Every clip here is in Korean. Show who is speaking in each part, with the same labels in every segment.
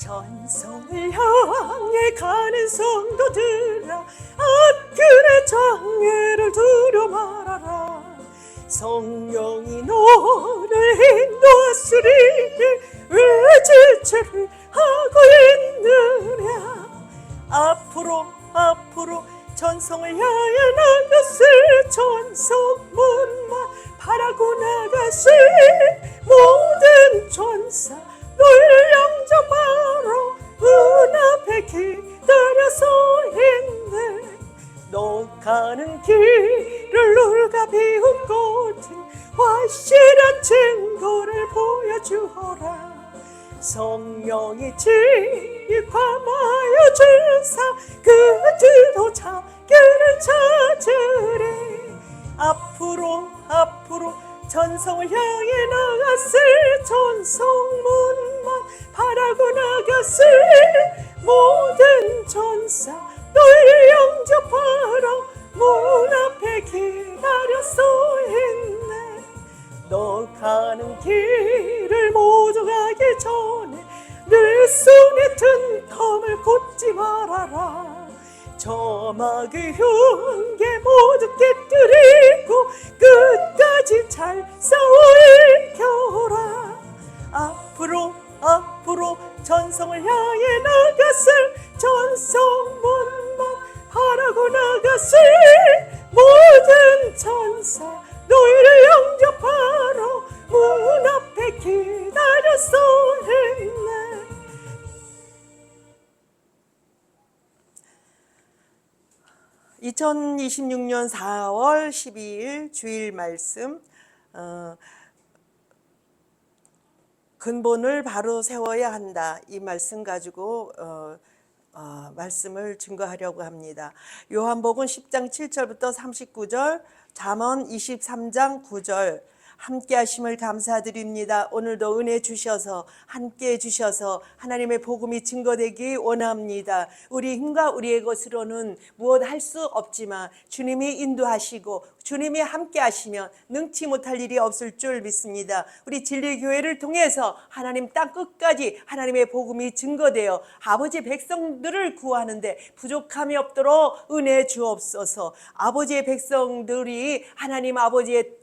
Speaker 1: 천성을 향해 가는 성도들아, 앞길의 장애를 두려 말아라. 성령이 너를 인도하시리. 왜 지체를 하고 있느냐. 앞으로 전성을 향해 나갔을 전성문만 바라고 나가시. 모든 전사 너를 영접하러 문 앞에 기다려서 있네. 너 가는 길을 누가 비운 곳은 확실한 증거를 보여주어라. 성령이 지휘감하여 주사 그들도 참기를 찾으리. 앞으로 전성을 향해 나갔을 전성문만 바라고 나갔을 모든 전사 너를 영접하러 문 앞에 기다려서 있네. 너 가는 길을 모두 가기 전에 늘 손에 든 텀을 꽂지 말아라. 저막의 흉계 모두 깨뜨리고 끝까지 잘 싸워 이겨라. 앞으로 전성을 향해 나갔을 전성문만 바라고 나갔을 모든 전사 너희를 영접하러 문 앞에 기다려서 있네. (2026년 4월 12일) 주일 말씀, 근본을 바로 세워야 한다. 이 말씀 가지고 말씀을 증거하려고 합니다. 요한복음 10장 7절부터 39절, 잠언 23장 9절, 함께 하심을 감사드립니다. 오늘도 은혜 주셔서 함께 해주셔서 하나님의 복음이 증거되기 원합니다. 우리 힘과 우리의 것으로는 무엇 할 수 없지만 주님이 인도하시고 주님이 함께 하시면 능치 못할 일이 없을 줄 믿습니다. 우리 진리교회를 통해서 하나님 땅 끝까지 하나님의 복음이 증거되어 아버지 백성들을 구하는데 부족함이 없도록 은혜 주옵소서. 아버지의 백성들이 하나님 아버지의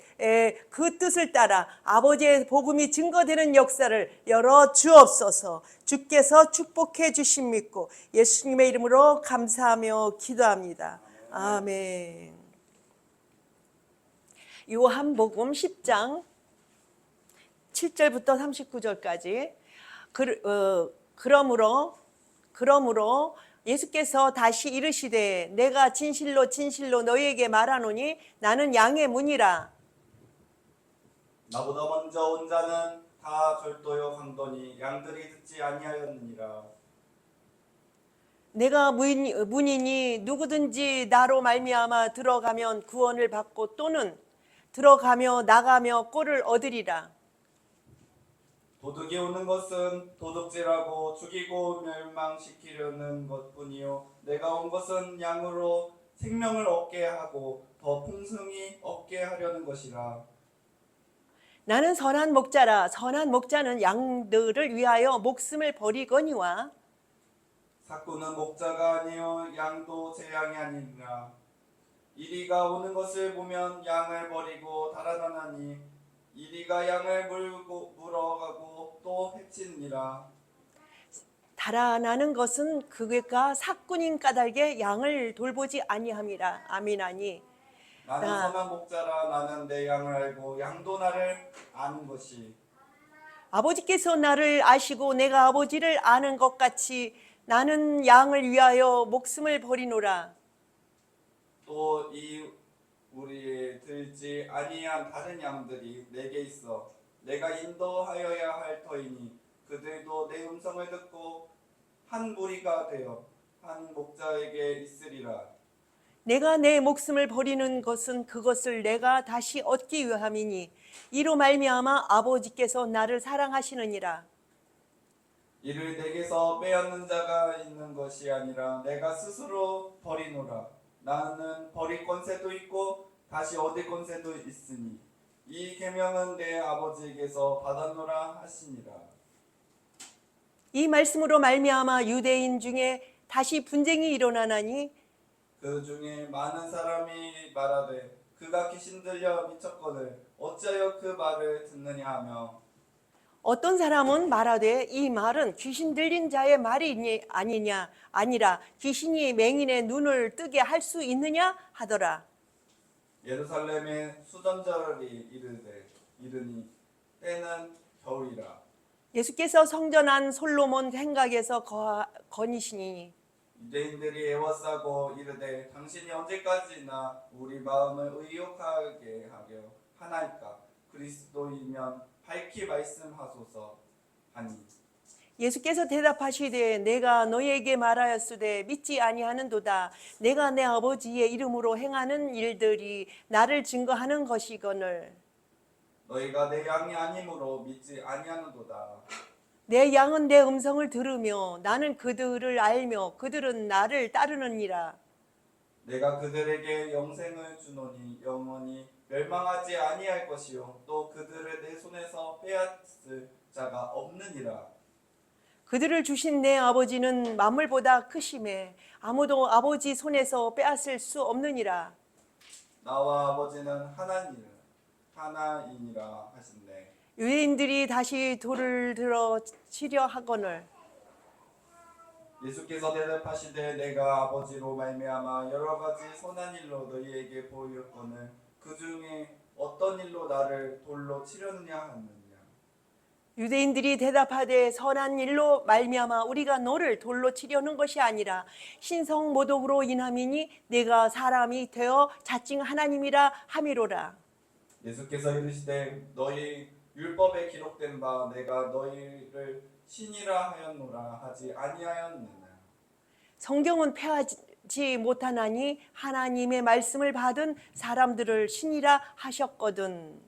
Speaker 1: 그 뜻을 따라 아버지의 복음이 증거되는 역사를 열어 주옵소서. 주께서 축복해 주심 믿고 예수님의 이름으로 감사하며 기도합니다. 아멘. 요한복음 10장 7절부터 39절까지 그러므로 예수께서 다시 이르시되 내가 진실로 너희에게 말하노니 나는 양의 문이라.
Speaker 2: 나보다 먼저 온 자는 다 절도요 강도니 양들이 듣지 아니하였느니라.
Speaker 1: 내가 문이니 누구든지 나로 말미암아 들어가면 구원을 받고 또는 들어가며 나가며 꼴을 얻으리라.
Speaker 2: 도둑이 오는 것은 도둑질하고 죽이고 멸망시키려는 것뿐이요 목자가 온 것은 양으로 생명을 얻게 하고 더 풍성히 얻게 하려는 것이라.
Speaker 1: 나는 선한 목자라. 선한 목자는 양들을 위하여 목숨을 버리거니와
Speaker 2: 삭구는 목자가 아니요 양도 제 양이 아니니라. 이리가 오는 것을 보면 양을 버리고 달아나니 이리가 양을 물어가고 또 해치니라.
Speaker 1: 달아나는 것은 그가 삭군인 까닭에 양을 돌보지 아니함이라. 아미나니
Speaker 2: 나는 선한 목자라. 나는 내 양을 알고 양도 나를 아는 것이.
Speaker 1: 아버지께서 나를 아시고 내가 아버지를 아는 것 같이 나는 양을 위하여 목숨을 버리노라.
Speaker 2: 또 이 우리의 들지 아니한 다른 양들이 내게 있어 내가 인도하여야 할 터이니 그들도 내 음성을 듣고 한 무리가 되어 한 목자에게 있으리라.
Speaker 1: 내가 내 목숨을 버리는 것은 그것을 내가 다시 얻기 위함이니 이로 말미암아 아버지께서 나를 사랑하시느니라.
Speaker 2: 이를 내게서 빼앗는 자가 있는 것이 아니라 내가 스스로 버리노라. 나는 버릴 권세도 있고 다시 얻을 권세도 있으니 이 계명은 내 아버지에게서 받았노라 하시니라.
Speaker 1: 이 말씀으로 말미암아 유대인 중에 다시 분쟁이 일어나나니
Speaker 2: 그 중에 많은 사람이 말하되 그가 귀신 들려 미쳤거늘 어찌하여 그 말을 듣느냐 하며
Speaker 1: 어떤 사람은 말하되 이 말은 귀신 들린 자의 말이 아니냐 아니라 귀신이 맹인의 눈을 뜨게 할 수 있느냐 하더라.
Speaker 2: 예루살렘에 수전절이 이르니 때는 겨울이라.
Speaker 1: 예수께서 성전 안 솔로몬 행각에서 거니시니
Speaker 2: 유대인들이 애워싸고 이르되 당신이 언제까지나 우리 마음을 의욕하게 하려 하나이까 그리스도이면 밝히 말씀하소서 하니
Speaker 1: 예수께서 대답하시되 내가 너희에게 말하였으되 믿지 아니하는도다. 내가 내 아버지의 이름으로 행하는 일들이 나를 증거하는 것이거늘
Speaker 2: 너희가 내 양이 아니므로 믿지 아니하는도다.
Speaker 1: 내 양은 내 음성을 들으며 나는 그들을 알며 그들은 나를 따르느니라.
Speaker 2: 내가 그들에게 영생을 주노니 영원히 멸망하지 아니할 것이요 또 그들을 내 손에서 빼앗을 자가 없느니라.
Speaker 1: 그들을 주신 내 아버지는 만물보다 크심에 아무도 아버지 손에서 빼앗을 수 없느니라.
Speaker 2: 나와 아버지는 하나이니라 하신대.
Speaker 1: 유대인들이 다시 돌을 들어 치려 하거늘
Speaker 2: 예수께서 대답하시되 내가 아버지로 말미암아 여러 가지 선한 일로 너희에게 보였거늘 그 중에 어떤 일로 나를 돌로 치려느냐 하느냐.
Speaker 1: 유대인들이 대답하되 선한 일로 말미암아 우리가 너를 돌로 치려는 것이 아니라 신성 모독으로 인함이니 내가 사람이 되어 자칭 하나님이라 함이로라.
Speaker 2: 예수께서 이르시되 너희 율법에 기록된 바 내가 너희를 신이라 하였노라 하지 아니하였느냐.
Speaker 1: 성경은 폐하지 못하나니 하나님의 말씀을 받은 사람들을 신이라 하셨거든.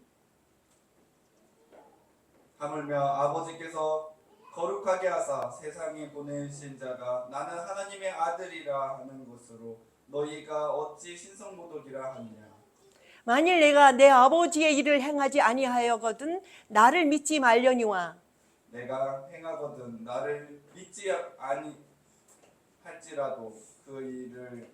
Speaker 2: 하물며 아버지께서 거룩하게 하사 세상에 보내신 자가 나는 하나님의 아들이라 하는 것으로 너희가 어찌 신성모독이라 하느냐.
Speaker 1: 만일 내가 내 아버지의 일을 행하지 아니하여거든 나를 믿지 말려니와
Speaker 2: 내가 행하거든 나를 믿지 아니할지라도 그 일을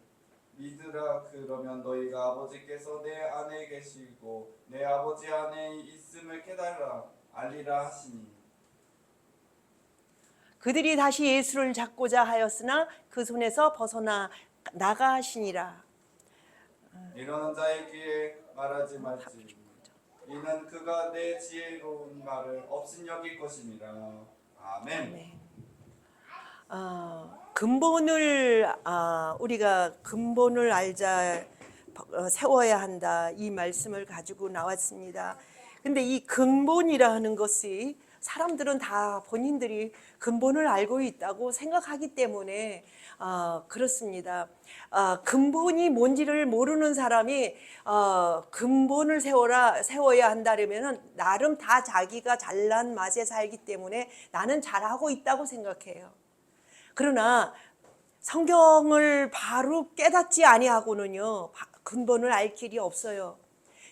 Speaker 2: 믿으라. 그러면 너희가 아버지께서 내 안에 계시고 내 아버지 안에 있음을 깨달아 알리라 하시니.
Speaker 1: 그들이 다시 예수를 잡고자 하였으나 그 손에서 벗어나 나가시니라.
Speaker 2: 이러는 자의 귀에 말하지 말지. 이는 그가 내 지혜로운 말을 업신여길 것임이라. 아멘.
Speaker 1: 근본을 우리가 근본을 알자 세워야 한다 이 말씀을 가지고 나왔습니다. 근데 이 근본이라 하는 것이 사람들은 다 본인들이 근본을 알고 있다고 생각하기 때문에 그렇습니다. 근본이 뭔지를 모르는 사람이 근본을 세워야 한다면은 나름 다 자기가 잘난 맛에 살기 때문에 나는 잘하고 있다고 생각해요. 그러나 성경을 바로 깨닫지 아니하고는요 근본을 알 길이 없어요.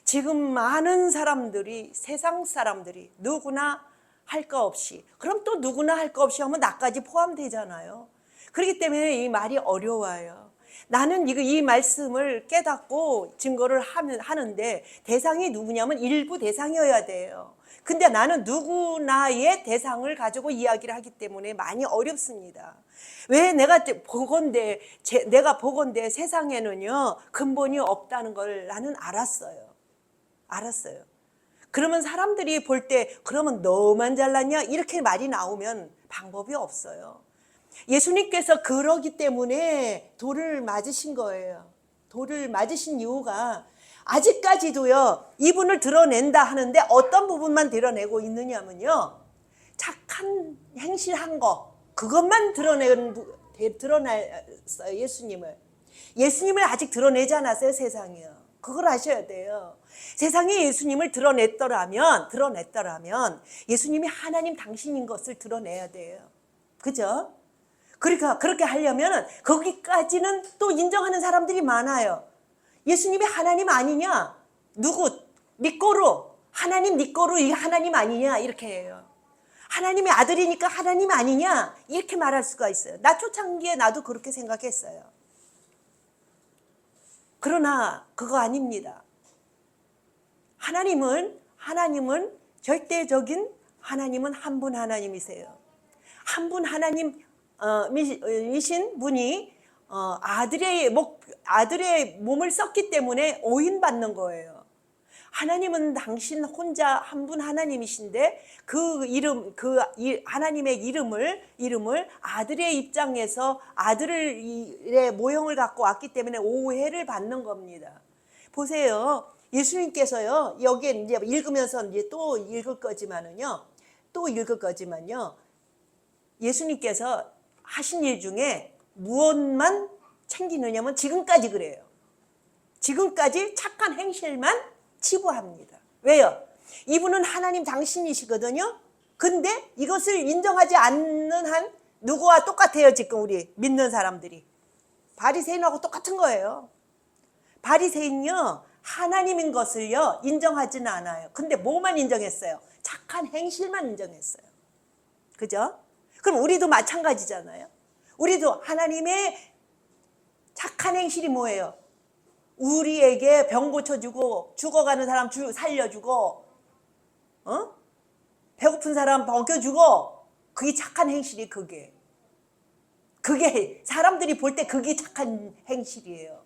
Speaker 1: 지금 많은 사람들이 세상 사람들이 누구나 할 거 없이 그럼 또 누구나 할 거 없이 하면 나까지 포함되잖아요. 그렇기 때문에 이 말이 어려워요. 나는 이 말씀을 깨닫고 증거를 하는데 대상이 누구냐면 일부 대상이어야 돼요. 근데 나는 누구나의 대상을 가지고 이야기를 하기 때문에 많이 어렵습니다. 왜 내가 보건대 세상에는요 근본이 없다는 걸 나는 알았어요. 그러면 사람들이 볼 때 그러면 너만 잘났냐 이렇게 말이 나오면 방법이 없어요. 예수님께서 그러기 때문에 돌을 맞으신 거예요. 돌을 맞으신 이유가 아직까지도요 이분을 드러낸다 하는데 어떤 부분만 드러내고 있느냐면요 착한 행실한 거 그것만 드러냈어요. 예수님을 아직 드러내지 않았어요. 세상이요. 그걸 아셔야 돼요. 세상에 예수님을 드러냈더라면 예수님이 하나님 당신인 것을 드러내야 돼요. 그죠? 그러니까 그렇게 하려면 거기까지는 또 인정하는 사람들이 많아요. 예수님이 하나님 아니냐? 누구? 네 거로 하나님 네 거로 이 하나님 아니냐? 이렇게 해요. 하나님의 아들이니까 하나님 아니냐 이렇게 말할 수가 있어요. 나 초창기에 나도 그렇게 생각했어요. 그러나 그거 아닙니다. 하나님은 절대적인 하나님은 한 분 하나님이세요. 한 분 하나님이신 분이 아들의 몸을 썼기 때문에 오인받는 거예요. 하나님은 당신 혼자 한 분 하나님이신데 하나님의 이름을 아들의 입장에서 아들의 모형을 갖고 왔기 때문에 오해를 받는 겁니다. 보세요. 예수님께서요, 여기에 이제 읽으면서 이제 또 읽을 거지만요, 예수님께서 하신 일 중에 무엇만 챙기느냐면 지금까지 그래요. 지금까지 착한 행실만 치부합니다. 왜요? 이분은 하나님 당신이시거든요. 근데 이것을 인정하지 않는 한 누구와 똑같아요? 지금 우리 믿는 사람들이. 바리새인하고 똑같은 거예요. 바리새인요, 하나님인 것을요 인정하지는 않아요. 근데 뭐만 인정했어요? 착한 행실만 인정했어요. 그죠? 그럼 우리도 마찬가지잖아요. 우리도 하나님의 착한 행실이 뭐예요? 우리에게 병 고쳐주고, 죽어가는 사람 살려주고, 배고픈 사람 먹여주고, 그게 착한 행실이 그게 사람들이 볼 때 그게 착한 행실이에요.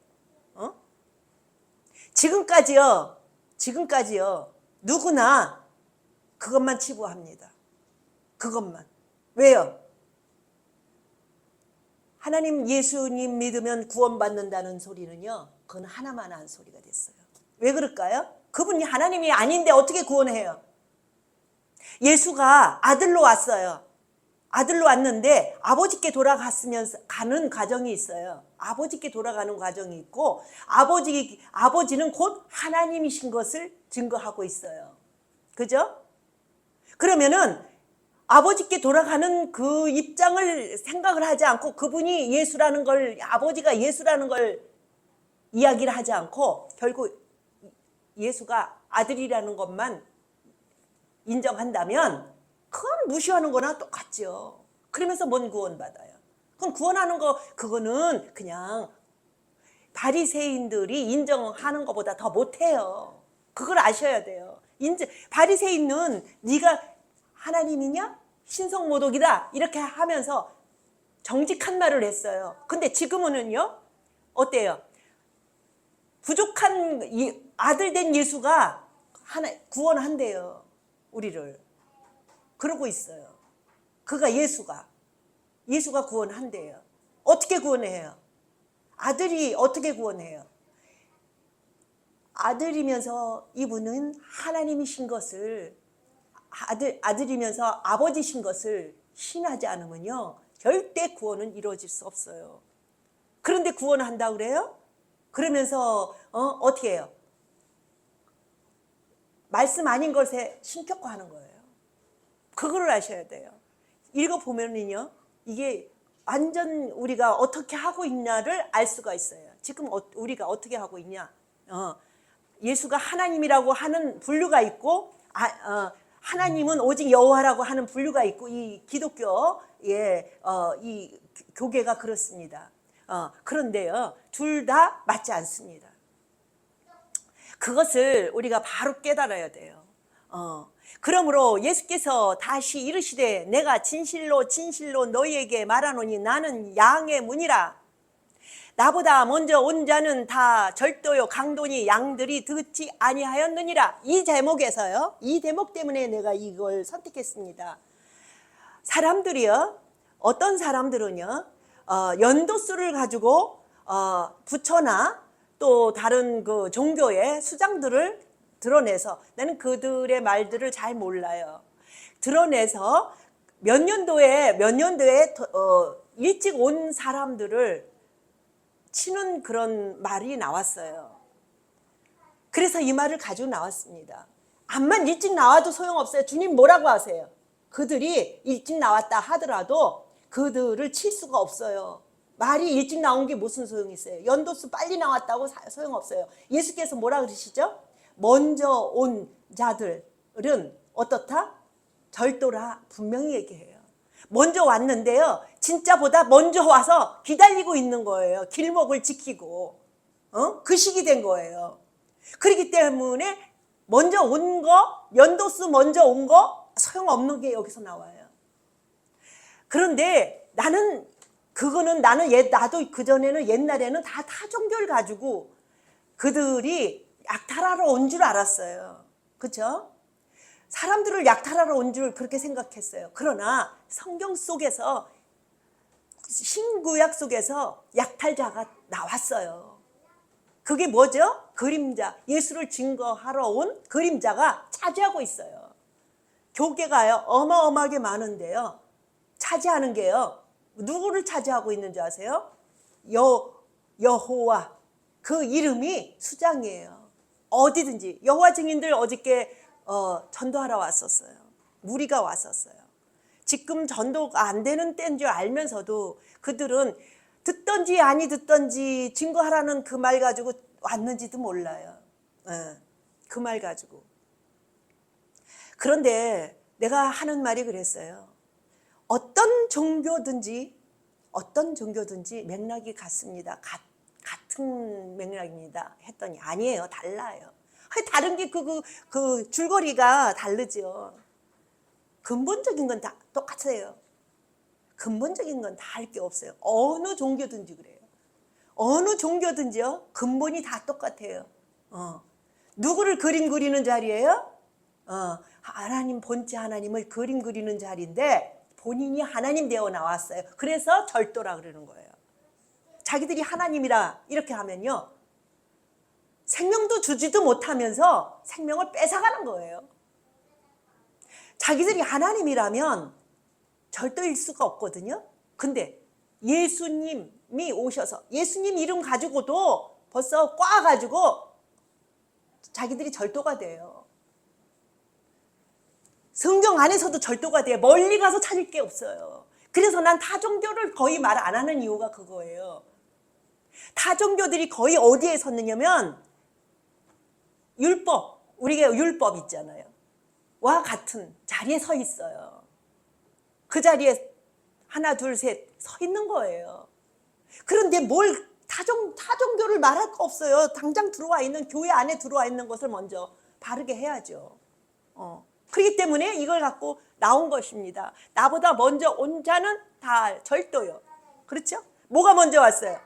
Speaker 1: 지금까지요 누구나 그것만 치부합니다. 그것만. 왜요? 하나님 예수님 믿으면 구원받는다는 소리는요, 그건 하나만 한 소리가 됐어요. 왜 그럴까요? 그분이 하나님이 아닌데 어떻게 구원해요? 예수가 아들로 왔어요. 아들로 왔는데 아버지께 돌아갔으면서 가는 과정이 있어요. 아버지께 돌아가는 과정이 있고, 아버지는 곧 하나님이신 것을 증거하고 있어요. 그죠? 그러면은 아버지께 돌아가는 그 입장을 생각을 하지 않고, 그분이 예수라는 걸, 아버지가 예수라는 걸 이야기를 하지 않고 결국 예수가 아들이라는 것만 인정한다면 그건 무시하는 거나 똑같죠. 그러면서 뭔 구원받아요? 그럼 구원하는 거, 그거는 그냥 바리새인들이 인정하는 것보다 더 못해요. 그걸 아셔야 돼요. 바리새인은 네가 하나님이냐? 신성모독이다. 이렇게 하면서 정직한 말을 했어요. 근데 지금은요, 어때요? 부족한 아들 된 예수가 구원한대요. 우리를. 그러고 있어요. 예수가 구원한대요. 어떻게 구원해요? 아들이 어떻게 구원해요? 아들이면서 이분은 하나님이신 것을, 아들이면서 아버지신 것을 신하지 않으면요, 절대 구원은 이루어질 수 없어요. 그런데 구원한다고 그래요? 그러면서 어떻게 해요? 말씀 아닌 것에 신격화하는 거예요. 그거를 아셔야 돼요. 읽어보면은요, 이게 완전 우리가 어떻게 하고 있냐를 알 수가 있어요. 지금 우리가 어떻게 하고 있냐. 예수가 하나님이라고 하는 분류가 있고, 하나님은 오직 여호와라고 하는 분류가 있고, 이 기독교의 이 교계가 그렇습니다. 그런데요, 둘 다 맞지 않습니다. 그것을 우리가 바로 깨달아야 돼요. 그러므로 예수께서 다시 이르시되 내가 진실로 진실로 너희에게 말하노니 나는 양의 문이라. 나보다 먼저 온 자는 다 절도요 강도니 양들이 듣지 아니하였느니라. 이 제목에서요, 이 제목 때문에 내가 이걸 선택했습니다. 사람들이요, 어떤 사람들은요, 연도수를 가지고 부처나 또 다른 그 종교의 수장들을 드러내서, 나는 그들의 말들을 잘 몰라요. 드러내서 몇 년도에 일찍 온 사람들을 치는 그런 말이 나왔어요. 그래서 이 말을 가지고 나왔습니다. 암만 일찍 나와도 소용없어요. 주님 뭐라고 하세요? 그들이 일찍 나왔다 하더라도 그들을 칠 수가 없어요. 말이 일찍 나온 게 무슨 소용이 있어요? 연도수 빨리 나왔다고 소용없어요. 예수께서 뭐라 그러시죠? 먼저 온 자들은 어떻다? 절도라 분명히 얘기해요. 먼저 왔는데요. 진짜보다 먼저 와서 기다리고 있는 거예요. 길목을 지키고. 그 식이 된 거예요. 그렇기 때문에 먼저 온 거, 연도수 먼저 온 거 소용없는 게 여기서 나와요. 그런데 나는 나도 그전에는 옛날에는 다 타종교를 가지고 그들이 약탈하러 온 줄 알았어요. 그렇죠? 사람들을 약탈하러 온 줄 그렇게 생각했어요. 그러나 성경 속에서 신구약 속에서 약탈자가 나왔어요. 그게 뭐죠? 그림자. 예수를 증거하러 온 그림자가 차지하고 있어요. 교계가요 어마어마하게 많은데요. 차지하는 게요. 누구를 차지하고 있는 줄 아세요? 여호와. 그 이름이 수장이에요. 어디든지. 여호와 증인들 어저께 전도하러 왔었어요. 무리가 왔었어요. 지금 전도가 안 되는 때인 줄 알면서도 그들은 듣던지 아니 듣던지 증거하라는 그 말 가지고 왔는지도 몰라요. 그 말 가지고. 그런데 내가 하는 말이 그랬어요. 어떤 종교든지 맥락이 같습니다. 같은 맥락입니다. 했더니 아니에요. 달라요. 다른 게 그 줄거리가 다르죠. 근본적인 건 다 똑같아요. 근본적인 건 다 할 게 없어요. 어느 종교든지 그래요. 어느 종교든지요. 근본이 다 똑같아요. 누구를 그림 그리는 자리예요? 하나님 본체 하나님을 그림 그리는 자리인데 본인이 하나님 되어 나왔어요. 그래서 절도라 그러는 거예요. 자기들이 하나님이라 이렇게 하면요. 생명도 주지도 못하면서 생명을 뺏어가는 거예요. 자기들이 하나님이라면 절도일 수가 없거든요. 근데 예수님이 오셔서 예수님 이름 가지고도 벌써 꽈가지고 자기들이 절도가 돼요. 성경 안에서도 절도가 돼요. 멀리 가서 찾을 게 없어요. 그래서 난 타종교를 거의 말 안 하는 이유가 그거예요. 타종교들이 거의 어디에 섰느냐면 율법, 우리가 율법 있잖아요. 와 같은 자리에 서 있어요. 그 자리에 하나 둘 셋 서 있는 거예요. 그런데 뭘 타종교를 말할 거 없어요. 당장 들어와 있는 교회 안에 들어와 있는 것을 먼저 바르게 해야죠. 그렇기 때문에 이걸 갖고 나온 것입니다. 나보다 먼저 온 자는 다 절도요. 그렇죠? 뭐가 먼저 왔어요?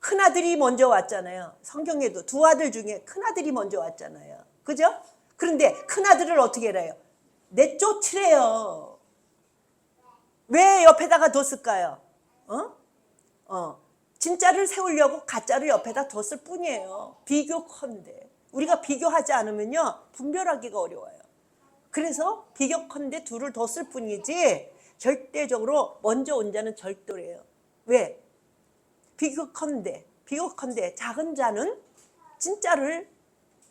Speaker 1: 큰아들이 먼저 왔잖아요. 성경에도 두 아들 중에 큰아들이 먼저 왔잖아요. 그죠? 그런데 큰아들을 어떻게 해요? 내쫓으래요. 왜 옆에다가 뒀을까요? 진짜를 세우려고 가짜를 옆에다 뒀을 뿐이에요. 비교컨대. 우리가 비교하지 않으면요. 분별하기가 어려워요. 그래서 비교컨대 둘을 뒀을 뿐이지 절대적으로 먼저 온 자는 절도래요. 왜? 비교컨대 작은 자는 진짜를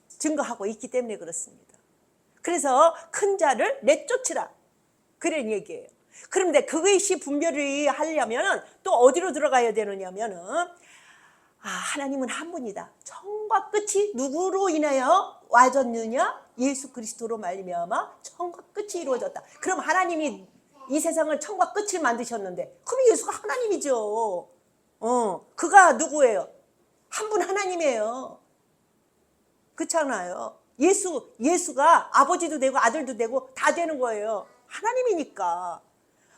Speaker 1: 증거하고 있기 때문에 그렇습니다. 그래서 큰 자를 내쫓으라 그런 얘기예요. 그런데 그것이 분별이 하려면 또 어디로 들어가야 되느냐면은 하나님은 한 분이다. 처음과 끝이 누구로 인하여 와졌느냐? 예수 그리스도로 말미암아 처음과 끝이 이루어졌다. 그럼 하나님이 이 세상을 처음과 끝을 만드셨는데 그럼 예수가 하나님이죠. 그가 누구예요? 한 분 하나님이에요. 그렇잖아요. 예수가 아버지도 되고 아들도 되고 다 되는 거예요. 하나님이니까.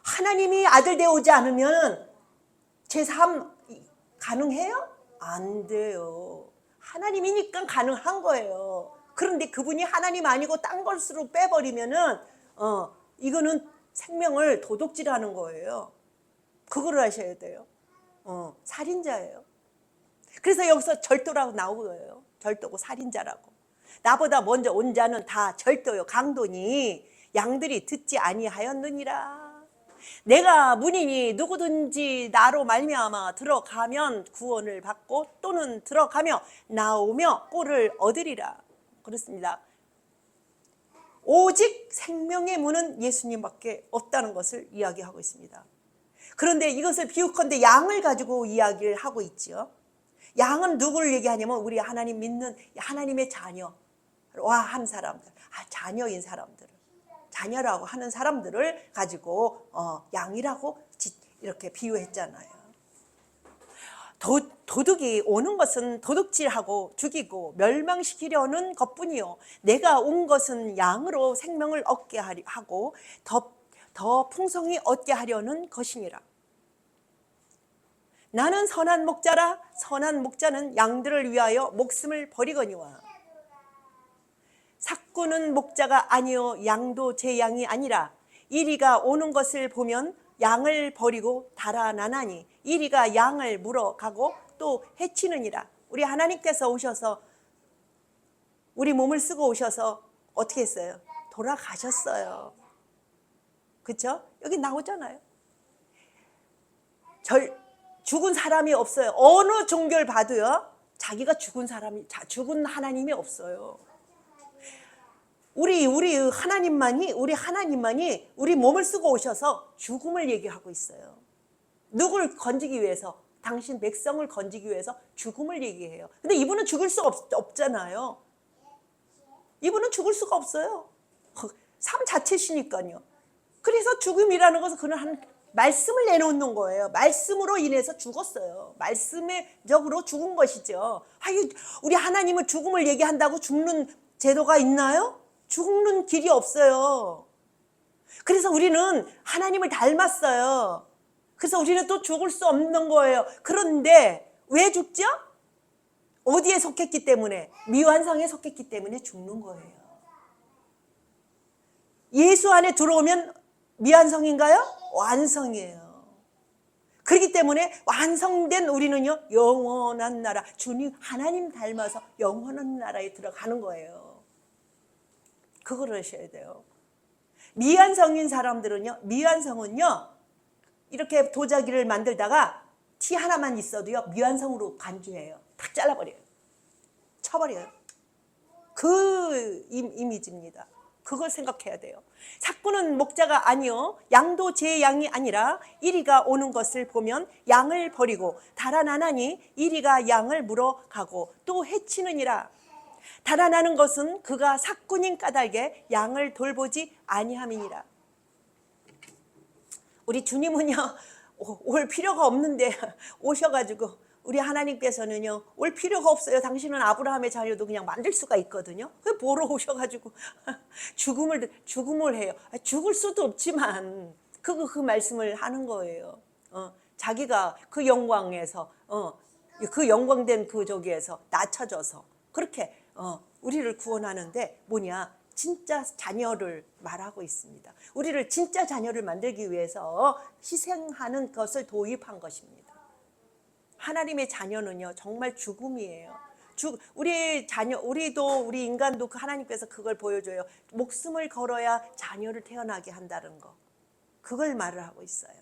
Speaker 1: 하나님이 아들 되어오지 않으면 제3 가능해요? 안 돼요. 하나님이니까 가능한 거예요. 그런데 그분이 하나님 아니고 딴 것으로 빼버리면은 이거는 생명을 도둑질하는 거예요. 그거를 하셔야 돼요. 살인자예요. 그래서 여기서 절도라고 나오고요. 절도고 살인자라고. 나보다 먼저 온 자는 다 절도요. 강도니 양들이 듣지 아니하였느니라. 내가 문이니 누구든지 나로 말미암아 들어가면 구원을 받고 또는 들어가며 나오며 꼴을 얻으리라. 그렇습니다. 오직 생명의 문은 예수님밖에 없다는 것을 이야기하고 있습니다. 그런데 이것을 비유컨대 양을 가지고 이야기를 하고 있죠. 양은 누구를 얘기하냐면 우리 하나님 믿는 하나님의 자녀와 한 사람들, 자녀인 사람들. 자녀라고 하는 사람들을 가지고 양이라고 이렇게 비유했잖아요. 도둑이 오는 것은 도둑질하고 죽이고 멸망시키려는 것뿐이요 내가 온 것은 양으로 생명을 얻게 하고 더 풍성히 얻게 하려는 것이니라. 나는 선한 목자라. 선한 목자는 양들을 위하여 목숨을 버리거니와 삭구는 목자가 아니요 양도 제 양이 아니라 이리가 오는 것을 보면 양을 버리고 달아나나니 이리가 양을 물어가고 또 해치느니라. 우리 하나님께서 오셔서 우리 몸을 쓰고 오셔서 어떻게 했어요? 돌아가셨어요. 그렇죠? 여기 나오잖아요. 죽은 사람이 없어요. 어느 종교를 봐도요. 자기가 죽은 하나님이 없어요. 우리 하나님만이 우리 몸을 쓰고 오셔서 죽음을 얘기하고 있어요. 누굴 건지기 위해서? 당신 백성을 건지기 위해서 죽음을 얘기해요. 근데 이분은 죽을 수 없잖아요. 이분은 죽을 수가 없어요. 삶 자체시니까요. 그래서 죽음이라는 것은 그는 한 말씀을 내놓는 거예요. 말씀으로 인해서 죽었어요. 말씀적으로 죽은 것이죠. 우리 하나님은 죽음을 얘기한다고 죽는 제도가 있나요? 죽는 길이 없어요. 그래서 우리는 하나님을 닮았어요. 그래서 우리는 또 죽을 수 없는 거예요. 그런데 왜 죽죠? 어디에 속했기 때문에? 미완성에 속했기 때문에 죽는 거예요. 예수 안에 들어오면 미완성인가요? 완성이에요. 그렇기 때문에 완성된 우리는요 영원한 나라, 주님 하나님 닮아서 영원한 나라에 들어가는 거예요. 그걸 하셔야 돼요. 미완성인 사람들은요, 미완성은요 이렇게 도자기를 만들다가 티 하나만 있어도요 미완성으로 간주해요. 탁 잘라버려요. 쳐버려요. 그 이미지입니다. 그걸 생각해야 돼요. 삭구는 목자가 아니요 양도 제 양이 아니라 이리가 오는 것을 보면 양을 버리고 달아나나니 이리가 양을 물어가고 또 해치느니라. 달아나는 것은 그가 삭구님 까닭에 양을 돌보지 아니함이니라. 우리 주님은요 올 필요가 없는데 오셔가지고 우리 하나님께서는요 올 필요가 없어요. 당신은 아브라함의 자녀도 그냥 만들 수가 있거든요. 왜 보러 오셔가지고 죽음을 해요. 죽을 수도 없지만 그 말씀을 하는 거예요. 자기가 그 영광에서 그 영광된 그 저기에서 낮춰져서 그렇게 우리를 구원하는데 뭐냐? 진짜 자녀를 말하고 있습니다. 우리를 진짜 자녀를 만들기 위해서 희생하는 것을 도입한 것입니다. 하나님의 자녀는요 정말 죽음이에요. 우리 자녀, 우리 인간도 그 하나님께서 그걸 보여줘요. 목숨을 걸어야 자녀를 태어나게 한다는 거. 그걸 말을 하고 있어요.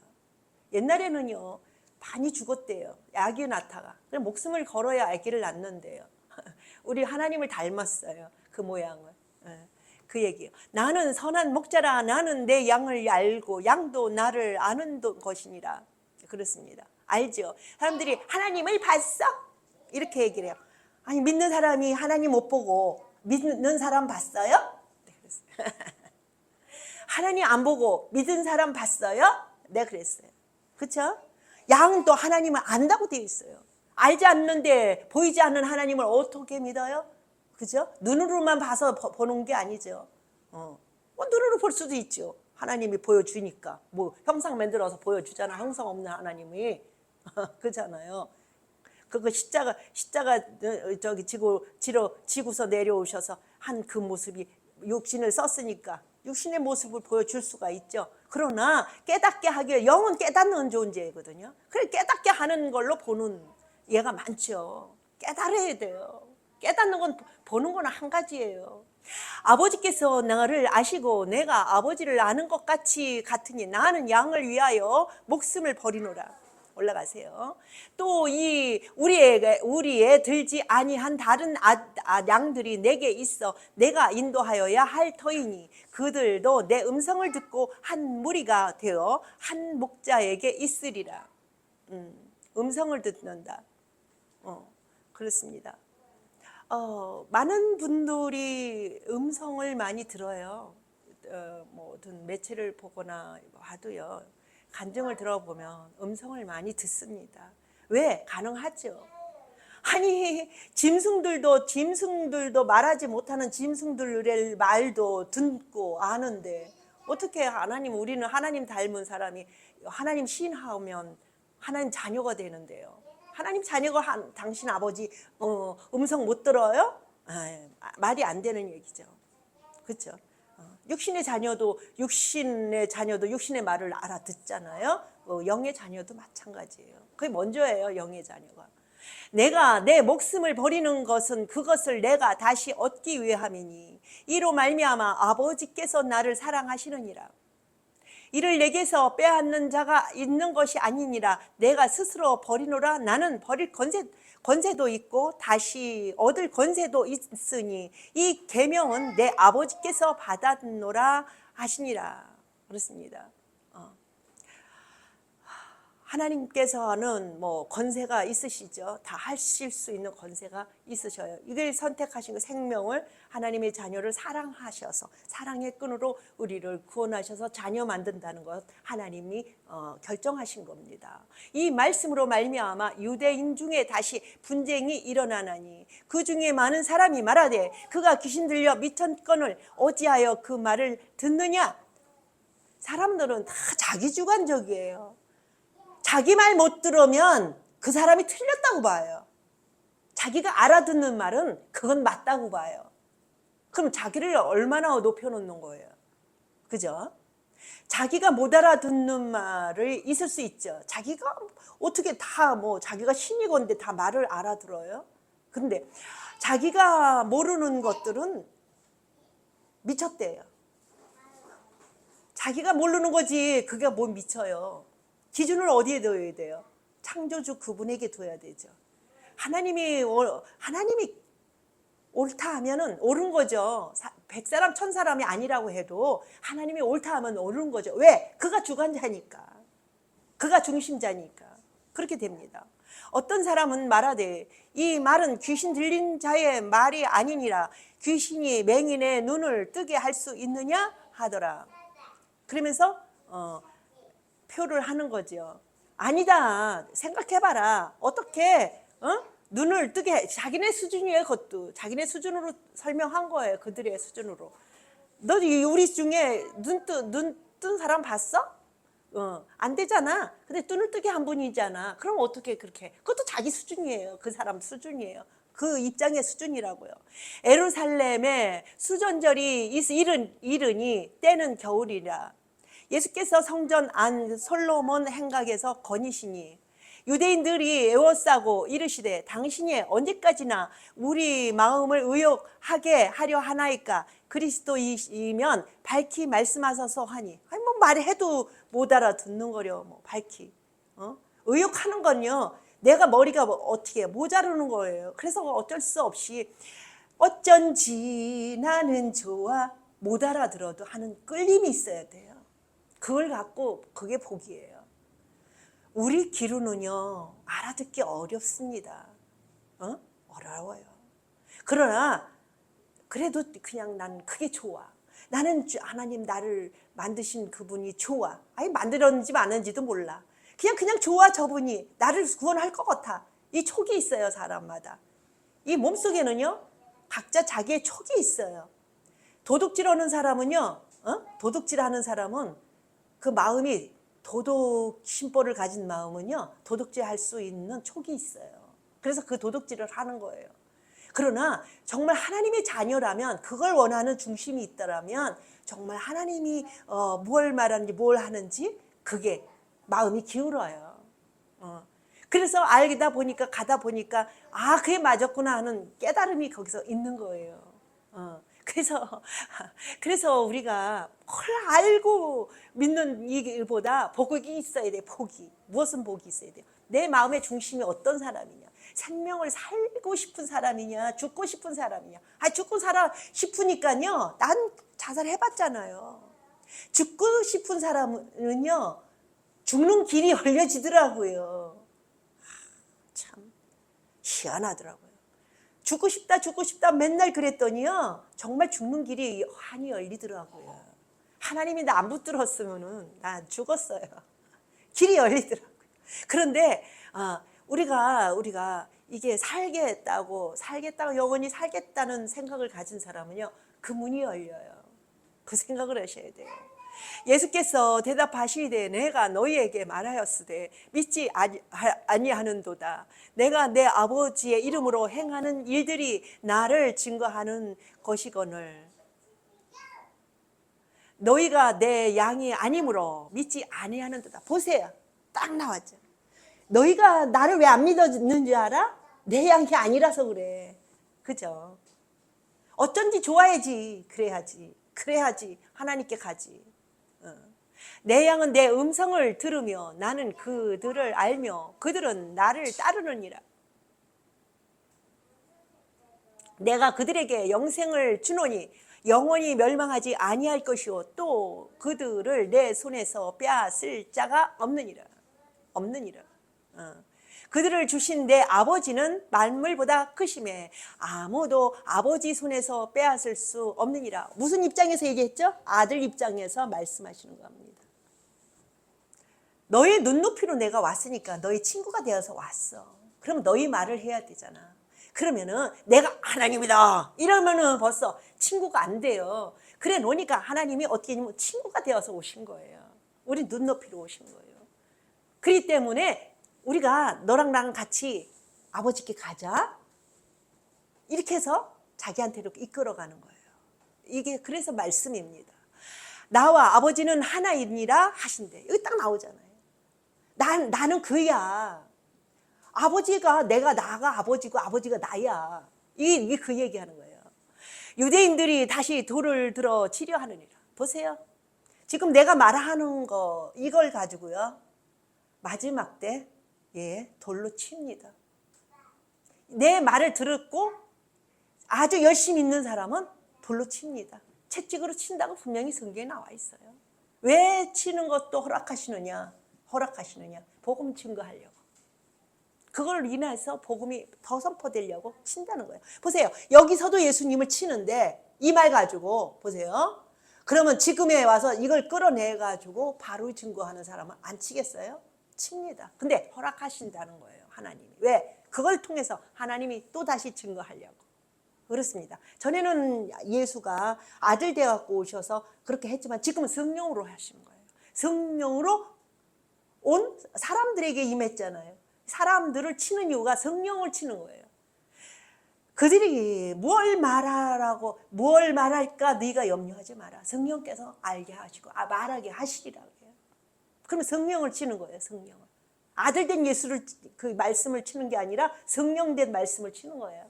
Speaker 1: 옛날에는요 많이 죽었대요. 아기 낳다가. 목숨을 걸어야 아기를 낳는데요. 우리 하나님을 닮았어요. 그 모양을. 그 얘기예요. 나는 선한 목자라. 나는 내 양을 알고 양도 나를 아는 것이니라. 그렇습니다. 알죠? 사람들이 하나님을 봤어? 이렇게 얘기를 해요. 아니 믿는 사람이 하나님 못 보고 믿는 사람 봤어요? 네, 그랬어요. 하나님 안 보고 믿은 사람 봤어요? 네, 그랬어요. 그렇죠? 양도 하나님을 안다고 되어 있어요. 알지 않는데 보이지 않는 하나님을 어떻게 믿어요? 그죠? 눈으로만 봐서 보는 게 아니죠. 눈으로 볼 수도 있죠. 하나님이 보여주니까. 뭐 형상 만들어서 보여주잖아. 형상 없는 하나님이. 그렇잖아요. 그거 십자가 저기 지고서 내려오셔서 한 그 모습이 육신을 썼으니까 육신의 모습을 보여줄 수가 있죠. 그러나 깨닫게 하기에 영은 깨닫는 존재거든요. 그래 깨닫게 하는 걸로 보는 예가 많죠. 깨달아야 돼요. 깨닫는 건 보는 건 한 가지예요. 아버지께서 나를 아시고 내가 아버지를 아는 것 같으니 나는 양을 위하여 목숨을 버리노라. 올라가세요. 또 이 우리에 들지 아니한 다른 양들이 내게 있어 내가 인도하여야 할 터이니 그들도 내 음성을 듣고 한 무리가 되어 한 목자에게 있으리라. 음성을 듣는다. 그렇습니다. 많은 분들이 음성을 많이 들어요. 모든 매체를 보거나 봐도요, 간증을 들어보면 음성을 많이 듣습니다. 왜? 가능하죠. 아니, 짐승들도 말하지 못하는 짐승들의 말도 듣고 아는데 어떻게 하나님, 우리는 하나님 닮은 사람이 하나님 신하면 하나님 자녀가 되는데요. 하나님 자녀가 당신 아버지 음성 못 들어요? 말이 안 되는 얘기죠. 그렇죠? 육신의 자녀도 육신의 말을 알아듣잖아요. 영의 자녀도 마찬가지예요. 그게 먼저예요, 영의 자녀가. 내가 내 목숨을 버리는 것은 그것을 내가 다시 얻기 위함이니 이로 말미암아 아버지께서 나를 사랑하시느니라. 이를 내게서 빼앗는 자가 있는 것이 아니니라. 내가 스스로 버리노라. 나는 버릴 권세도 있고 다시 얻을 권세도 있으니 이 계명은 내 아버지께서 받았노라 하시니라. 그렇습니다. 하나님께서는 뭐 권세가 있으시죠. 다 하실 수 있는 권세가 있으셔요. 이걸 선택하신 그 생명을 하나님의 자녀를 사랑하셔서 사랑의 끈으로 우리를 구원하셔서 자녀 만든다는 것 하나님이 결정하신 겁니다. 이 말씀으로 말미암아 유대인 중에 다시 분쟁이 일어나나니 그 중에 많은 사람이 말하되 그가 귀신 들려 미쳤건을 어찌하여 그 말을 듣느냐. 사람들은 다 자기 주관적이에요. 자기 말 못 들으면 그 사람이 틀렸다고 봐요. 자기가 알아듣는 말은 그건 맞다고 봐요. 그럼 자기를 얼마나 높여놓는 거예요. 그죠? 자기가 못 알아듣는 말이 있을 수 있죠. 자기가 어떻게 다 자기가 신이건데 다 말을 알아들어요? 근데 자기가 모르는 것들은 미쳤대요. 자기가 모르는 거지 그게 뭐 미쳐요. 기준을 어디에 둬야 돼요? 창조주 그분에게 둬야 되죠. 하나님이 옳다 하면은 옳은 거죠. 100사람 1000사람이 아니라고 해도 하나님이 옳다 하면 옳은 거죠. 왜? 그가 주관자니까. 그가 중심자니까. 그렇게 됩니다. 어떤 사람은 말하되 이 말은 귀신 들린 자의 말이 아니니라. 귀신이 맹인의 눈을 뜨게 할 수 있느냐 하더라. 그러면서 표를 하는 거죠. 아니다. 생각해봐라. 어떻게 눈을 뜨게 자기네 수준이에요. 그것도 자기네 수준으로 설명한 거예요. 그들의 수준으로. 너 우리 중에 눈 뜬 사람 봤어? 안 되잖아. 근데 눈을 뜨게 한 분이잖아. 그럼 어떻게 그렇게? 그것도 자기 수준이에요. 그 사람 수준이에요. 그 입장의 수준이라고요. 예루살렘에 수전절이 이르니 때는 겨울이라. 예수께서 성전 안 솔로몬 행각에서 거니시니 유대인들이 애워싸고 이르시되 당신이 언제까지나 우리 마음을 의욕하게 하려 하나이까. 그리스도이면 밝히 말씀하소서 하니. 아니 뭐 말해도 못 알아듣는 거려. 밝히 의욕하는 건요, 내가 머리가 어떻게 모자르는 거예요. 그래서 어쩔 수 없이 어쩐지 나는 좋아 못 알아들어도 하는 끌림이 있어야 돼요. 그걸 갖고 그게 복이에요. 우리 기루는요 알아듣기 어렵습니다. 어려워요. 그러나 그래도 그냥 난 그게 좋아. 나는 하나님 나를 만드신 그분이 좋아. 아니 만들었는지 마는지도 몰라. 그냥 좋아. 저분이 나를 구원할 것 같아. 이 촉이 있어요. 사람마다. 이 몸속에는요 각자 자기의 촉이 있어요. 도둑질하는 사람은요 도둑질하는 사람은 그 마음이 도둑 심보를 가진 마음은요 도둑질할 수 있는 촉이 있어요. 그래서 그 도둑질을 하는 거예요. 그러나 정말 하나님의 자녀라면, 그걸 원하는 중심이 있다라면 정말 하나님이 뭘 말하는지 뭘 하는지 그게 마음이 기울어요. 그래서 알다 보니까 가다 보니까 아 그게 맞았구나 하는 깨달음이 거기서 있는 거예요. 그래서 우리가 뭘 알고 믿는 일보다 복이 있어야 돼. 복이. 무엇은 복이 있어야 돼요? 내 마음의 중심이 어떤 사람이냐? 생명을 살고 싶은 사람이냐? 죽고 싶은 사람이냐? 죽고 싶으니까요. 난 자살해봤잖아요. 죽고 싶은 사람은요. 죽는 길이 열려지더라고요. 참 희한하더라고요. 죽고 싶다 맨날 그랬더니요 정말 죽는 길이 환히 열리더라고요. 하나님이 나 안 붙들었으면은 난 죽었어요. 길이 열리더라고요. 그런데 우리가 이게 살겠다고 영원히 살겠다는 생각을 가진 사람은요, 그 문이 열려요. 그 생각을 하셔야 돼요. 예수께서 대답하시되 내가 너희에게 말하였으되 믿지 아니하는도다. 내가 내 아버지의 이름으로 행하는 일들이 나를 증거하는 것이거늘 너희가 내 양이 아니므로 믿지 아니하는도다. 보세요. 딱 나왔죠. 너희가 나를 왜 안 믿었는 줄 알아? 내 양이 아니라서 그래. 그죠? 어쩐지 좋아야지. 그래야지 하나님께 가지. 내 양은 내 음성을 들으며 나는 그들을 알며 그들은 나를 따르느니라. 내가 그들에게 영생을 주노니 영원히 멸망하지 아니할 것이요 또 그들을 내 손에서 빼앗을 자가 없느니라. 그들을 주신 내 아버지는 만물보다 크심에 아무도 아버지 손에서 빼앗을 수 없느니라. 무슨 입장에서 얘기했죠? 아들 입장에서 말씀하시는 겁니다. 너희 눈높이로 내가 왔으니까 너희 친구가 되어서 왔어. 그러면 너희 말을 해야 되잖아. 그러면은 내가 하나님이다 이러면은 벌써 친구가 안 돼요. 그래 놓으니까 하나님이 어떻게 되냐면 친구가 되어서 오신 거예요. 우리 눈높이로 오신 거예요. 그렇기 때문에 우리가 너랑 나랑 같이 아버지께 가자 이렇게 해서 자기한테로 이끌어가는 거예요. 이게 그래서 말씀입니다. 나와 아버지는 하나이니라 하신대. 여기 딱 나오잖아요. 나는 그야. 아버지가 나가 아버지고 아버지가 나야. 이게 그 얘기하는 거예요. 유대인들이 다시 돌을 들어 치려 하느니라. 보세요. 지금 내가 말하는 거 이걸 가지고요. 마지막 때 돌로 칩니다. 내 말을 들었고 아주 열심히 있는 사람은 돌로 칩니다. 채찍으로 친다고 분명히 성경에 나와 있어요. 왜 치는 것도 허락하시느냐? 복음 증거하려고. 그걸 인해서 복음이 더 선포되려고 친다는 거예요. 보세요. 여기서도 예수님을 치는데 이 말 가지고 보세요. 그러면 지금에 와서 이걸 끌어내가지고 바로 증거하는 사람은 안 치겠어요? 칩니다. 근데 허락하신다는 거예요. 하나님이. 왜? 그걸 통해서 하나님이 또다시 증거하려고. 그렇습니다. 전에는 예수가 아들 되어갖고 오셔서 그렇게 했지만 지금은 성령으로 하시는 거예요. 성령으로 온 사람들에게 임했잖아요. 사람들을 치는 이유가 성령을 치는 거예요. 그들이 뭘 말할까 네가 염려하지 마라. 성령께서 알게 하시고 말하게 하시리라고 해요. 그러면 성령을 치는 거예요. 성령을. 아들 된 예수를 그 말씀을 치는 게 아니라 성령 된 말씀을 치는 거예요.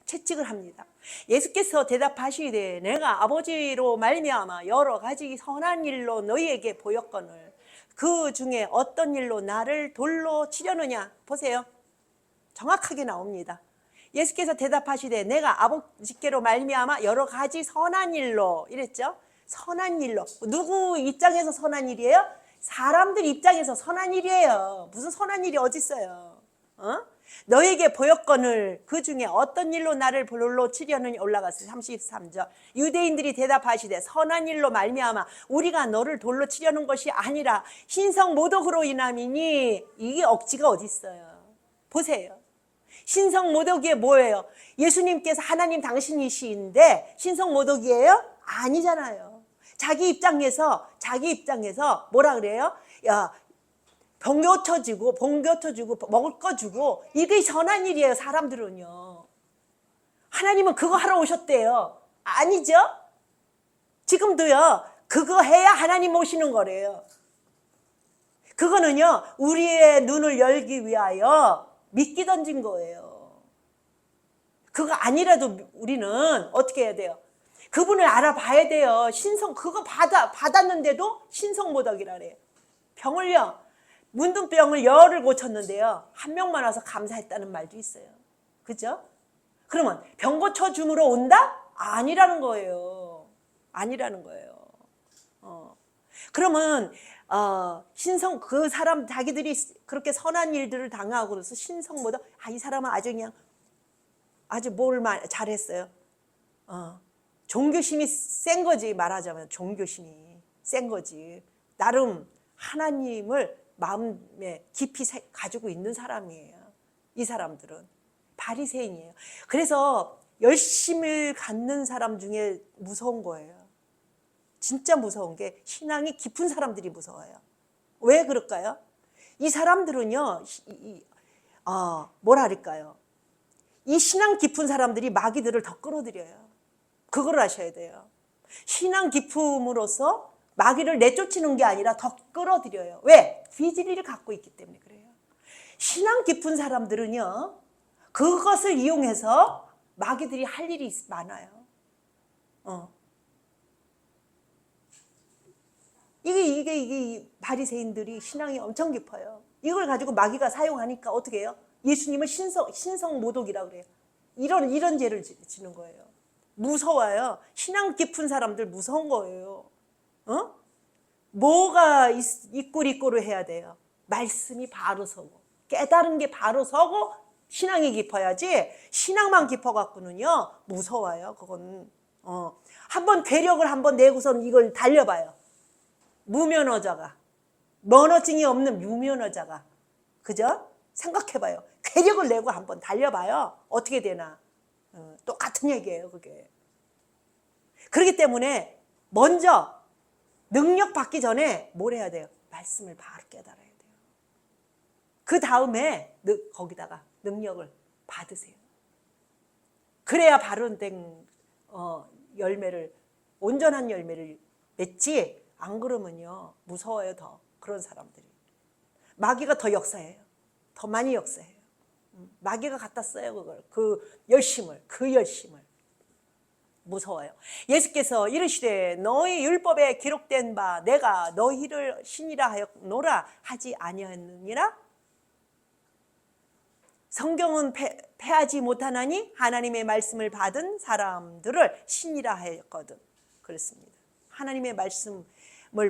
Speaker 1: 채찍을 합니다. 예수께서 대답하시되 내가 아버지로 말미암아 여러 가지 선한 일로 너희에게 보였거늘 그 중에 어떤 일로 나를 돌로 치려느냐. 보세요. 정확하게 나옵니다. 예수께서 대답하시되 내가 아버지께로 말미암아 여러 가지 선한 일로 이랬죠. 선한 일로. 누구 입장에서 선한 일이에요? 사람들 입장에서 선한 일이에요. 무슨 선한 일이 어디 있어요? 너에게 보였거늘 그 중에 어떤 일로 나를 돌로 치려느냐. 올라갔어요. 33절. 유대인들이 대답하시되 선한 일로 말미암아 우리가 너를 돌로 치려는 것이 아니라 신성 모독으로 인함이니. 이게 억지가 어디 있어요? 보세요. 신성 모독이 뭐예요? 예수님께서 하나님 당신이신데 신성 모독이에요? 아니잖아요. 자기 입장에서 뭐라 그래요? 야, 번겨쳐주고 먹을 거 주고 이게 선한 일이에요. 사람들은요. 하나님은 그거 하러 오셨대요. 아니죠? 지금도요. 그거 해야 하나님 오시는 거래요. 그거는요. 우리의 눈을 열기 위하여 미끼 던진 거예요. 그거 아니라도 우리는 어떻게 해야 돼요? 그분을 알아봐야 돼요. 그거 받았는데도 신성모독이라 그래요. 병을요. 문둥병을 열을 고쳤는데요. 한 명만 와서 감사했다는 말도 있어요. 그죠? 그러면 병 고쳐줌으로 온다? 아니라는 거예요. 그러면 그 사람 자기들이 그렇게 선한 일들을 당하고 그래서 신성모독 이 사람은 아주 뭘 잘했어요. 종교심이 센 거지. 말하자면 종교심이 센 거지. 나름 하나님을 마음에 깊이 가지고 있는 사람이에요. 이 사람들은 바리새인이에요. 그래서 열심을 갖는 사람 중에 무서운 거예요. 진짜 무서운 게 신앙이 깊은 사람들이 무서워요. 왜 그럴까요? 이 사람들은요, 뭐라 할까요? 이 신앙 깊은 사람들이 마귀들을 더 끌어들여요. 그걸 아셔야 돼요. 신앙 깊음으로써 마귀를 내쫓는 게 아니라 더 끌어들여요. 왜? 비질리를 갖고 있기 때문에 그래요. 신앙 깊은 사람들은요, 그것을 이용해서 마귀들이 할 일이 많아요. 이게 바리새인들이 신앙이 엄청 깊어요. 이걸 가지고 마귀가 사용하니까 어떻게 해요? 예수님을 신성 모독이라고 그래요. 이런 죄를 지는 거예요. 무서워요. 신앙 깊은 사람들 무서운 거예요. 뭐가 이꼬리꼬로 해야 돼요? 말씀이 바로 서고, 깨달은 게 바로 서고, 신앙이 깊어야지. 신앙만 깊어갖고는요, 무서워요. 그건 한번 괴력을 한번 내고선 이걸 달려봐요. 무면허자가, 면허증이 없는 무면허자가, 그죠? 생각해봐요. 괴력을 내고 한번 달려봐요. 어떻게 되나? 똑같은 얘기예요, 그게. 그렇기 때문에 먼저 능력 받기 전에 뭘 해야 돼요? 말씀을 바로 깨달아야 돼요. 그 다음에 거기다가 능력을 받으세요. 그래야 바른 된 열매를, 온전한 열매를 맺지. 안 그러면요, 무서워요. 더 그런 사람들이. 마귀가 더 역사해요. 더 많이 역사해요. 마귀가 갖다 써요. 그걸, 그 열심을 무서워요. 예수께서 이르시되 너희 율법에 기록된 바 내가 너희를 신이라 하였노라 하지 아니하였느니라. 성경은 패하지 못하나니 하나님의 말씀을 받은 사람들을 신이라 하였거든. 그렇습니다. 하나님의 말씀을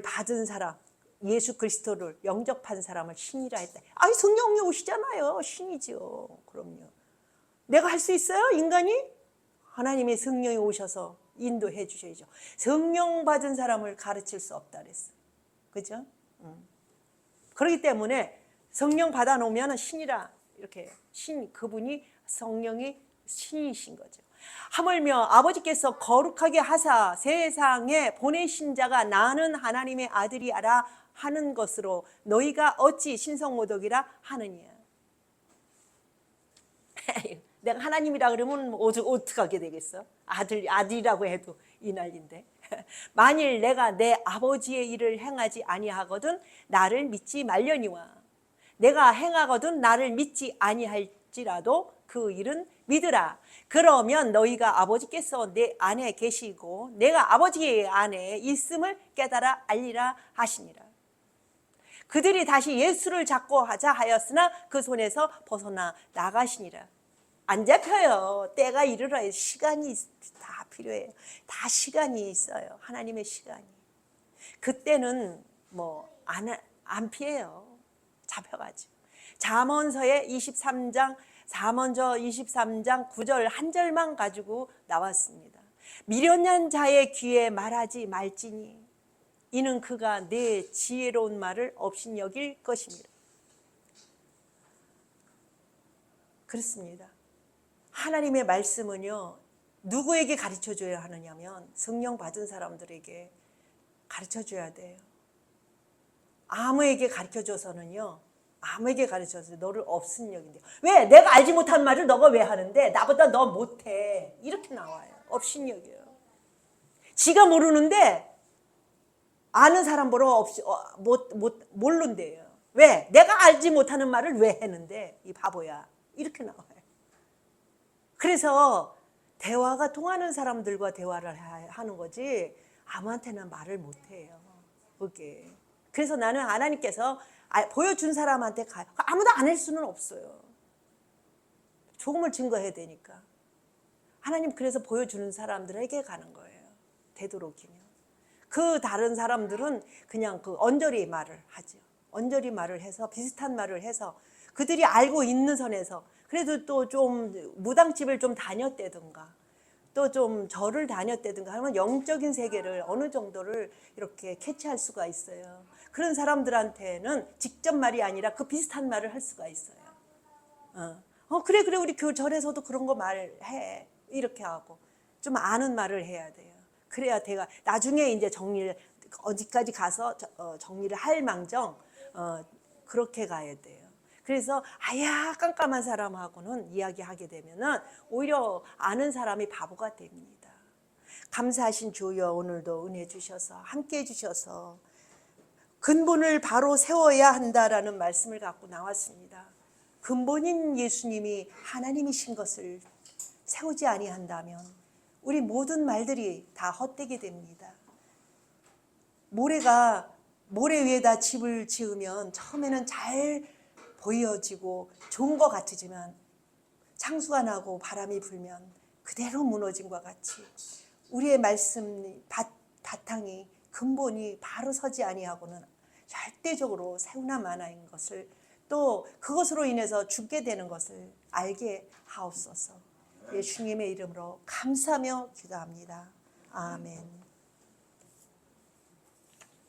Speaker 1: 받은 사람, 예수 그리스도를 영접한 사람을 신이라 했다. 아니, 성령이 오시잖아요. 신이죠. 그럼요. 내가 할 수 있어요? 인간이? 하나님의 성령이 오셔서 인도해 주셔야죠. 성령 받은 사람을 가르칠 수 없다 그랬어. 그죠? 그렇기 때문에 성령 받아 놓으면 신이라, 이렇게 그분이 성령이 신이신 거죠. 하물며 아버지께서 거룩하게 하사 세상에 보내신 자가 나는 하나님의 아들이 알아 하는 것으로 너희가 어찌 신성모독이라 하느냐. 내가 하나님이라 그러면 어떻게 하게 되겠어? 아들이라고 해도 이 난리인데. 만일 내가 내 아버지의 일을 행하지 아니하거든 나를 믿지 말려니와 내가 행하거든 나를 믿지 아니할지라도 그 일은 믿으라. 그러면 너희가 아버지께서 내 안에 계시고 내가 아버지 안에 있음을 깨달아 알리라 하시니라. 그들이 다시 예수를 잡고 하자 하였으나 그 손에서 벗어나 나가시니라. 안 잡혀요. 때가 이르러 시간이 다 필요해요. 다 시간이 있어요. 하나님의 시간이. 그때는 뭐 안 피해요. 잡혀가지고. 잠언서의 23장 9절 한 절만 가지고 나왔습니다. 미련한 자의 귀에 말하지 말지니 이는 그가 내 지혜로운 말을 업신여길 것입니다. 그렇습니다. 하나님의 말씀은요, 누구에게 가르쳐줘야 하느냐면 성령 받은 사람들에게 가르쳐줘야 돼요. 아무에게 가르쳐줘서는요, 아무에게 가르쳐서 너를 업신여긴대요. 왜? 내가 알지 못한 말을 너가 왜 하는데 나보다 너 못해. 이렇게 나와요. 업신여겨요. 지가 모르는데 아는 사람 보러 모른대요. 왜? 내가 알지 못하는 말을 왜 했는데 이 바보야. 이렇게 나와요. 그래서 대화가 통하는 사람들과 대화를 하는 거지 아무한테나 말을 못해요. 그게. 그래서 나는 하나님께서 보여준 사람한테 가요. 아무도 안 할 수는 없어요. 조금을 증거해야 되니까. 하나님 그래서 보여주는 사람들에게 가는 거예요. 되도록이면. 그 다른 사람들은 그냥 그 언저리 말을 하죠. 언저리 말을 해서 비슷한 말을 해서 그들이 알고 있는 선에서 그래도 또 좀 무당집을 좀 다녔다든가 또 좀 절을 다녔다든가 하면 영적인 세계를 어느 정도를 이렇게 캐치할 수가 있어요. 그런 사람들한테는 직접 말이 아니라 그 비슷한 말을 할 수가 있어요. 그래 우리 절에서도 그런 거 말해 이렇게 하고 좀 아는 말을 해야 돼요. 그래야 내가 나중에 이제 정리를 어디까지 가서 정리를 할 망정 그렇게 가야 돼요. 그래서 아야 깜깜한 사람하고는 이야기하게 되면은 오히려 아는 사람이 바보가 됩니다. 감사하신 주여, 오늘도 은혜 주셔서 함께 해주셔서 근본을 바로 세워야 한다라는 말씀을 갖고 나왔습니다. 근본인 예수님이 하나님이신 것을 세우지 아니한다면 우리 모든 말들이 다 헛되게 됩니다. 모래 위에다 집을 지으면 처음에는 잘 보여지고 좋은 것 같지만 창수가 나고 바람이 불면 그대로 무너진 것 같이 우리의 말씀 바탕이 근본이 바로 서지 아니하고는 절대적으로 세우나 마나인 것을 또 그것으로 인해서 죽게 되는 것을 알게 하옵소서. 예수님의 이름으로 감사하며 기도합니다. 아멘.